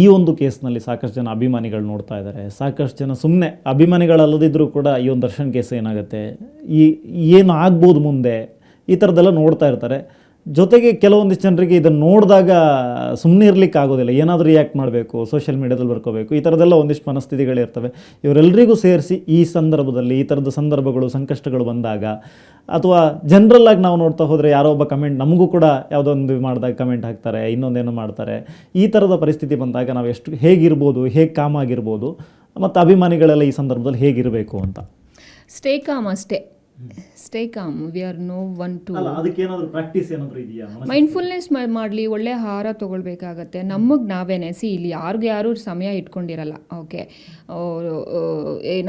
ಈ ಒಂದು ಕೇಸ್ನಲ್ಲಿ ಸಾಕಷ್ಟು ಜನ ಅಭಿಮಾನಿಗಳು ನೋಡ್ತಾ ಇದ್ದಾರೆ, ಸಾಕಷ್ಟು ಜನ ಸುಮ್ಮನೆ ಅಭಿಮಾನಿಗಳಲ್ಲದಿದ್ದರೂ ಕೂಡ ಈ ಒಂದು ದರ್ಶನ್ ಕೇಸ್ ಏನಾಗುತ್ತೆ, ಏನು ಆಗ್ಬೋದು ಮುಂದೆ, ಈ ಥರದ್ದೆಲ್ಲ ನೋಡ್ತಾ ಇರ್ತಾರೆ. ಜೊತೆಗೆ ಕೆಲವೊಂದಿಷ್ಟು ಜನರಿಗೆ ಇದನ್ನು ನೋಡಿದಾಗ ಸುಮ್ಮನೆ ಇರಲಿಕ್ಕೆ ಆಗೋದಿಲ್ಲ, ಏನಾದರೂ ರಿಯಾಕ್ಟ್ ಮಾಡಬೇಕು, ಸೋಷಿಯಲ್ ಮೀಡ್ಯಾದಲ್ಲಿ ಬರ್ಕೋಬೇಕು, ಈ ಥರದ್ದೆಲ್ಲ ಒಂದಿಷ್ಟು ಮನಸ್ಥಿತಿಗಳಿರ್ತವೆ. ಇವರೆಲ್ಲರಿಗೂ ಸೇರಿಸಿ ಈ ಸಂದರ್ಭದಲ್ಲಿ ಈ ಥರದ ಸಂದರ್ಭಗಳು, ಸಂಕಷ್ಟಗಳು ಬಂದಾಗ, ಅಥವಾ ಜನರಲ್ಲಾಗಿ ನಾವು ನೋಡ್ತಾ ಹೋದರೆ ಯಾರೋ ಒಬ್ಬ ಕಮೆಂಟ್ ನಮಗೂ ಕೂಡ ಯಾವುದೋ ಒಂದು ಮಾಡಿದಾಗ ಕಮೆಂಟ್ ಹಾಕ್ತಾರೆ, ಇನ್ನೊಂದೇನೋ ಮಾಡ್ತಾರೆ. ಈ ಥರದ ಪರಿಸ್ಥಿತಿ ಬಂದಾಗ ನಾವು ಹೇಗಿರ್ಬೋದು, ಹೇಗೆ ಕಾಮ್ ಆಗಿರ್ಬೋದು, ಮತ್ತು ಅಭಿಮಾನಿಗಳೆಲ್ಲ ಈ ಸಂದರ್ಭದಲ್ಲಿ ಹೇಗಿರಬೇಕು ಅಂತ. ಸ್ಟೇ ಕಾಮ್ ಅಷ್ಟೇ, stay calm. We are no one to ಅದಕ್ಕೇನಾದರೂ ಪ್ರಾಕ್ಟೀಸ್ ಏನಾದರೂ ಇದೆಯಾ? ಮೈಂಡ್ಫುಲ್ನೆಸ್ ಮಾಡಲಿ, ಒಳ್ಳೆ ಆಹಾರ ತೊಗೊಳ್ಬೇಕಾಗತ್ತೆ. ನಮಗೆ ನಾವೇನೆ ಇಲ್ಲಿ ಯಾರು ಸಮಯ ಇಟ್ಕೊಂಡಿರಲ್ಲ. ಓಕೆ,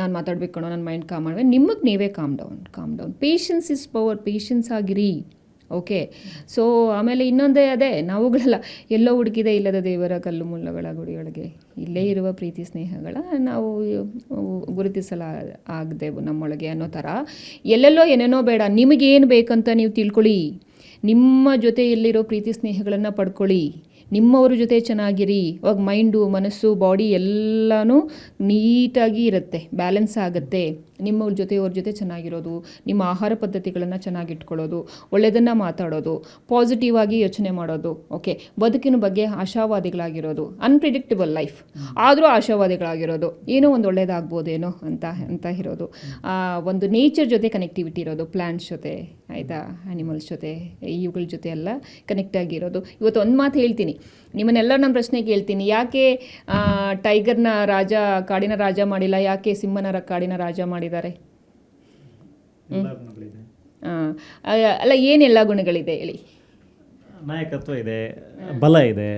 ನಾನು ಮಾತಾಡಬೇಕು ಕಣೋ, ನನ್ನ ಮೈಂಡ್ ಕಾಮ್ ಮಾಡಬೇಕು, ನಿಮಗೆ ನೀವೇ calm down. Patience is power, patience ಆಗಿರಿ. ಓಕೆ, ಸೊ ಆಮೇಲೆ ಇನ್ನೊಂದೇ ಅದೇ, ನಾವುಗಳೆಲ್ಲ ಎಲ್ಲೋ ಹುಡುಕಿದೆ ಇಲ್ಲದ ದೇವರ ಕಲ್ಲು ಮುಳ್ಳಗಳ ಗುಡಿಯೊಳಗೆ, ಇಲ್ಲೇ ಇರುವ ಪ್ರೀತಿ ಸ್ನೇಹಗಳ ನಾವು ಆಗದೆವು ನಮ್ಮೊಳಗೆ ಅನ್ನೋ ಥರ ಎಲ್ಲೆಲ್ಲೋ ಏನೇನೋ ಬೇಡ. ನಿಮಗೇನು ಬೇಕಂತ ನೀವು ತಿಳ್ಕೊಳ್ಳಿ, ನಿಮ್ಮ ಜೊತೆಯಲ್ಲಿರೋ ಪ್ರೀತಿ ಸ್ನೇಹಗಳನ್ನು ಪಡ್ಕೊಳ್ಳಿ, ನಿಮ್ಮವ್ರ ಜೊತೆ ಚೆನ್ನಾಗಿರಿ. ಅವಾಗ ಮೈಂಡು, ಮನಸ್ಸು, ಬಾಡಿ ಎಲ್ಲನೂ ನೀಟಾಗಿ ಇರುತ್ತೆ, ಬ್ಯಾಲೆನ್ಸ್ ಆಗುತ್ತೆ. ನಿಮ್ಮವ್ರ ಜೊತೆ ಚೆನ್ನಾಗಿರೋದು, ನಿಮ್ಮ ಆಹಾರ ಪದ್ಧತಿಗಳನ್ನು ಚೆನ್ನಾಗಿಟ್ಕೊಳ್ಳೋದು, ಒಳ್ಳೆಯದನ್ನು ಮಾತಾಡೋದು, ಪಾಸಿಟಿವ್ ಆಗಿ ಯೋಚನೆ ಮಾಡೋದು. ಓಕೆ, ಬದುಕಿನ ಬಗ್ಗೆ ಆಶಾವಾದಿಗಳಾಗಿರೋದು. ಅನ್ಪ್ರಿಡಿಕ್ಟಬಲ್ ಲೈಫ್ ಆದರೂ ಆಶಾವಾದಿಗಳಾಗಿರೋದು, ಏನೋ ಒಂದು ಒಳ್ಳೇದಾಗ್ಬೋದೇನೋ ಅಂತ ಇರೋದು. ಒಂದು ನೇಚರ್ ಜೊತೆ ಕನೆಕ್ಟಿವಿಟಿ ಇರೋದು, ಪ್ಲ್ಯಾಂಟ್ಸ್ ಜೊತೆ, ಆಯಿತಾ, ಆ್ಯನಿಮಲ್ಸ್ ಜೊತೆ, ಇವುಗಳ ಜೊತೆ ಎಲ್ಲ ಕನೆಕ್ಟ್ ಆಗಿರೋದು. ಇವತ್ತು ಒಂದು ಮಾತು ಹೇಳ್ತೀನಿ, ನಿಮ್ಮನ್ನೆಲ್ಲ ನನ್ನ ಪ್ರಶ್ನೆ ಕೇಳ್ತೀನಿ, ಯಾಕೆ ಟೈಗರ್ನ ಕಾಡಿನ ರಾಜ ಮಾಡಿಲ್ಲ, ಯಾಕೆ ಸಿಂಹನ ಕಾಡಿನ ರಾಜ ಮಾಡಿದ್ದಾರೆ? ಅಲ್ಲ, ಏನೆಲ್ಲ ಗುಣಗಳಿದೆ ಹೇಳಿ? ನಾಯಕತ್ವ ಇದೆ, ಬಲ ಇದೆ,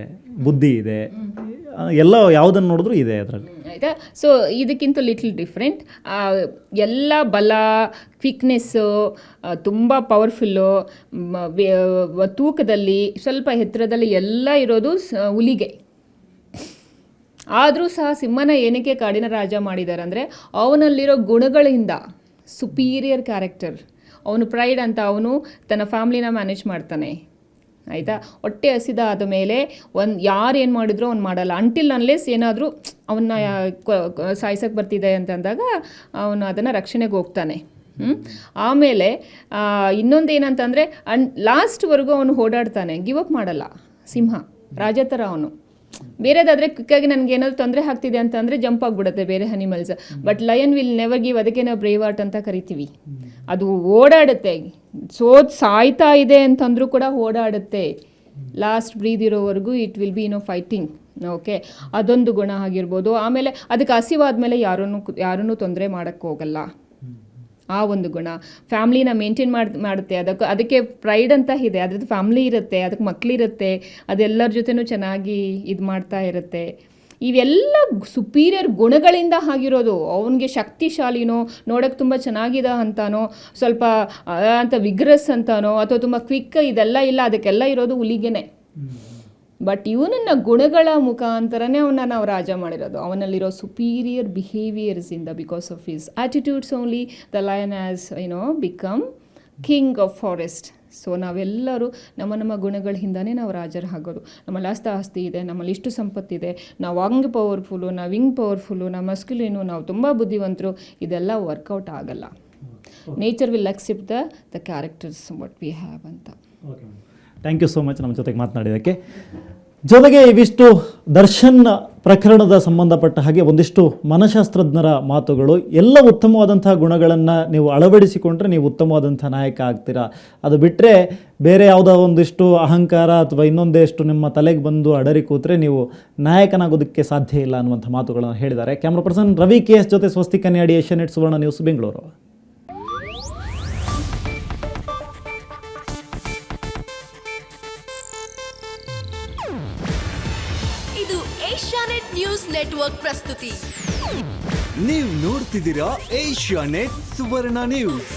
ಬುದ್ಧಿ ಇದೆ, ಎಲ್ಲ ಯಾವುದನ್ನು ನೋಡಿದ್ರೂ ಇದೆ ಅದರಲ್ಲಿ, ಆಯಿತಾ. ಸೊ ಇದಕ್ಕಿಂತ ಲಿಟ್ಲ್ ಡಿಫ್ರೆಂಟ್. ಎಲ್ಲ ಬಲ, ಕ್ವಿಕ್ನೆಸ್ಸು, ತುಂಬ ಪವರ್ಫುಲ್ಲು, ತೂಕದಲ್ಲಿ ಸ್ವಲ್ಪ ಎತ್ತರದಲ್ಲಿ ಎಲ್ಲ ಇರೋದು ಹುಲಿಗೆ. ಆದರೂ ಸಹ ಸಿಂಹನ ಏನಕ್ಕೆ ಕಾಡಿನ ರಾಜ ಮಾಡಿದ್ದಾರೆ ಅಂದರೆ, ಅವನಲ್ಲಿರೋ ಗುಣಗಳಿಂದ ಸುಪೀರಿಯರ್ ಕ್ಯಾರೆಕ್ಟರ್. ಅವನು ಪ್ರೈಡ್ ಅಂತ, ಅವನು ತನ್ನ ಫ್ಯಾಮ್ಲಿನ ಮ್ಯಾನೇಜ್ ಮಾಡ್ತಾನೆ, ಆಯಿತಾ. ಹೊಟ್ಟೆ ಹಸಿದ ಆದ ಮೇಲೆ ಯಾರು ಏನು ಮಾಡಿದ್ರು ಅವ್ನು ಮಾಡಲ್ಲ, ಅಂಟಿಲ್ ಅನ್ಲೆಸ್ ಏನಾದರೂ ಅವನ್ನ ಸಾಯ್ಸಕ್ಕೆ ಬರ್ತಿದೆ ಅಂತಂದಾಗ ಅವನು ಅದನ್ನು ರಕ್ಷಣೆಗೆ ಹೋಗ್ತಾನೆ. ಆಮೇಲೆ ಇನ್ನೊಂದು ಏನಂತಂದರೆ, ಲಾಸ್ಟ್ವರೆಗೂ ಅವನು ಓಡಾಡ್ತಾನೆ, ಗಿವ್ ಅಪ್ ಮಾಡಲ್ಲ. ಸಿಂಹ ರಾಜ ಥರ ಅವನು. ಬೇರೆದಾದರೆ ಕ್ವಿಕ್ಕಾಗಿ ನನಗೆ ಏನಾದರೂ ತೊಂದರೆ ಆಗ್ತಿದೆ ಅಂತಂದರೆ ಜಂಪ್ ಆಗಿಬಿಡುತ್ತೆ ಬೇರೆ animals. But lion will never give, ಅದಕ್ಕೆ ನಾವು ಬ್ರೇವ್ ಆರ್ಟ್ ಅಂತ ಕರಿತೀವಿ. ಅದು ಓಡಾಡುತ್ತೆ, ಸಾಯ್ತಾ ಇದೆ ಅಂತಂದರೂ ಕೂಡ ಓಡಾಡುತ್ತೆ, ಲಾಸ್ಟ್ ಬ್ರೀದ್ ಇರೋವರೆಗೂ it will be fighting. Okay, ಅದೊಂದು ಗುಣ ಆಗಿರ್ಬೋದು. ಆಮೇಲೆ ಅದಕ್ಕೆ ಹಸಿವಾದ್ಮೇಲೆ ಯಾರನ್ನೂ ತೊಂದರೆ ಮಾಡೋಕ್ಕೆ ಹೋಗಲ್ಲ, ಆ ಒಂದು ಗುಣ. ಫ್ಯಾಮ್ಲಿನ ಮೇಂಟೈನ್ ಮಾಡುತ್ತೆ, ಅದಕ್ಕೆ ಪ್ರೈಡ್ ಅಂತ ಇದೆ, ಅದ್ರದ್ದು ಫ್ಯಾಮ್ಲಿ ಇರುತ್ತೆ, ಅದಕ್ಕೆ ಮಕ್ಕಳಿರುತ್ತೆ, ಅದೆಲ್ಲರ ಜೊತೆನೂ ಚೆನ್ನಾಗಿ ಇದು ಮಾಡ್ತಾ ಇರುತ್ತೆ. ಇವೆಲ್ಲ ಸುಪೀರಿಯರ್ ಗುಣಗಳಿಂದ ಆಗಿರೋದು. ಅವನಿಗೆ ಶಕ್ತಿಶಾಲಿನೋ, ನೋಡೋಕ್ಕೆ ತುಂಬ ಚೆನ್ನಾಗಿದೆ ಅಂತಾನೋ, ಸ್ವಲ್ಪ ಅಂತ ವಿಗ್ರಸ್ ಅಂತಾನೋ, ಅಥವಾ ತುಂಬ ಕ್ವಿಕ್, ಇದೆಲ್ಲ ಇಲ್ಲ. ಅದಕ್ಕೆಲ್ಲ ಇರೋದು ಹುಲಿಗೆನೆ. ಬಟ್ ಇವನನ್ನ ಗುಣಗಳ ಮುಖಾಂತರನೇ ನಾವು ರಾಜ ಮಾಡಿರೋದು. ಅವನಲ್ಲಿರೋ ಸುಪೀರಿಯರ್ ಬಿಹೇವಿಯರ್ಸ್ ಇಂದ, because of his attitudes only the lion has become king of forest. So ನಾವೆಲ್ಲರೂ ನಮ್ಮ ಗುಣಗಳಿಂದನೇ ನಾವು ರಾಜರಾಗೋದು. ನಮ್ಮಲ್ಲಿ ಆಸ್ತಿ ಇದೆ, ನಮ್ಮಲ್ಲಿ ಇಷ್ಟು ಸಂಪತ್ತಿದೆ, ನಾವು ಹಂಗೆ ಪವರ್ಫುಲ್ಲು, ನಾವು ಹಿಂಗೆ ಪವರ್ಫುಲ್ಲು, ನಾವು ಮಸ್ಕ್ಯುಲಿನು, ನಾವು ತುಂಬ ಬುದ್ಧಿವಂತರು, ಇದೆಲ್ಲ ವರ್ಕೌಟ್ ಆಗಲ್ಲ. Nature will accept the characters what we have ಅಂತ. ಥ್ಯಾಂಕ್ ಯು ಸೋ ಮಚ್ ನಮ್ಮ ಜೊತೆಗೆ ಮಾತನಾಡಿದ್ದಕ್ಕೆ. ಜೊತೆಗೆ ಇವಿಷ್ಟು ದರ್ಶನ್ ಪ್ರಕರಣದ ಸಂಬಂಧಪಟ್ಟ ಹಾಗೆ ಒಂದಿಷ್ಟು ಮನಃಶಾಸ್ತ್ರಜ್ಞರ ಮಾತುಗಳು, ಎಲ್ಲ ಉತ್ತಮವಾದಂಥ ಗುಣಗಳನ್ನು ನೀವು ಅಳವಡಿಸಿಕೊಂಡ್ರೆ ನೀವು ಉತ್ತಮವಾದಂಥ ನಾಯಕ ಆಗ್ತೀರಾ. ಅದು ಬಿಟ್ಟರೆ ಬೇರೆ ಯಾವುದೋ ಒಂದಿಷ್ಟು ಅಹಂಕಾರ ಅಥವಾ ಇನ್ನೊಂದೆಷ್ಟು ನಿಮ್ಮ ತಲೆಗೆ ಬಂದು ಅಡರಿ ಕೂತ್ರೆ ನೀವು ನಾಯಕನಾಗೋದಕ್ಕೆ ಸಾಧ್ಯ ಇಲ್ಲ ಅನ್ನುವಂಥ ಮಾತುಗಳನ್ನು ಹೇಳಿದ್ದಾರೆ. ಕ್ಯಾಮ್ರಾ ಪರ್ಸನ್ ರವಿ KS ಜೊತೆ ಸ್ವಸ್ತಿಕ್ ಕನ್ಯಾಡಿ, ಏಷ್ಯಾನೆಟ್ ಸುವರ್ಣ ನ್ಯೂಸ್, ಬೆಂಗಳೂರು. ಇದು ಏಷ್ಯಾನೆಟ್ ನ್ಯೂಸ್ ನೆಟ್ವರ್ಕ್ ಪ್ರಸ್ತುತಿ. ನೀವು ನೋಡ್ತಿದ್ದೀರಾ ಏಷ್ಯಾನೆಟ್ ಸುವರ್ಣ ನ್ಯೂಸ್.